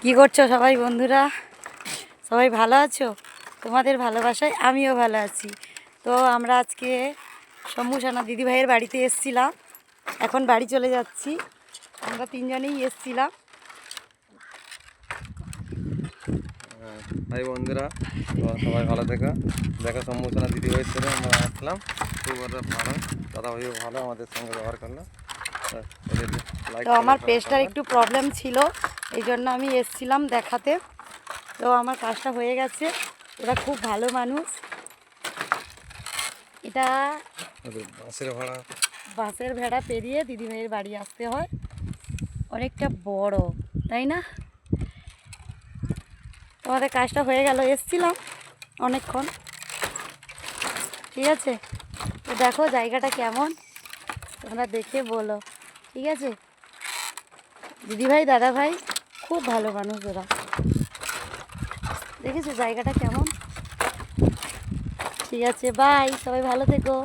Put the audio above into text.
কি করছো সবাই বন্ধুরা? সবাই ভালো আছো? তোমাদের ভালোবাসায় আমিও ভালো আছি। তো আমরা আজকে শম্ভুসানা দিদিভাইয়ের বাড়িতে এসেছিলাম, এখন বাড়ি চলে যাচ্ছি। আমরা তিনজনেই এসেছিলাম। হাই বন্ধুরা, তোমরা সবাই ভালো থেকো। দেখো শম্ভুসানা দিদিভাইয়ের সাথে আমরা আসলাম, খুব ভালো, দাদা ভাইও ভালো আমাদের সঙ্গে ব্যবহার করলো। তো আমার পেজটার একটু প্রবলেম ছিল, এই জন্য আমি এসেছিলাম দেখাতে। তো আমার কাজটা হয়ে গেছে, ওরা খুব ভালো মানুষ। এটা বাসের ভেড়া পেরিয়ে দিদিভাইয়ের বাড়ি আসতে হয়, অনেকটা বড়, তাই না? তোমাদের কাজটা হয়ে গেল, এসছিলাম অনেকক্ষণ। ঠিক আছে, তো দেখো জায়গাটা কেমন, তোমরা দেখে বলো। ঠিক আছে, দিদিভাই দাদাভাই খুব ভালো মানুষ ওরা। দেখেছো জায়গাটা কেমন? ঠিক আছে, বাই, সবাই ভালো থেকো।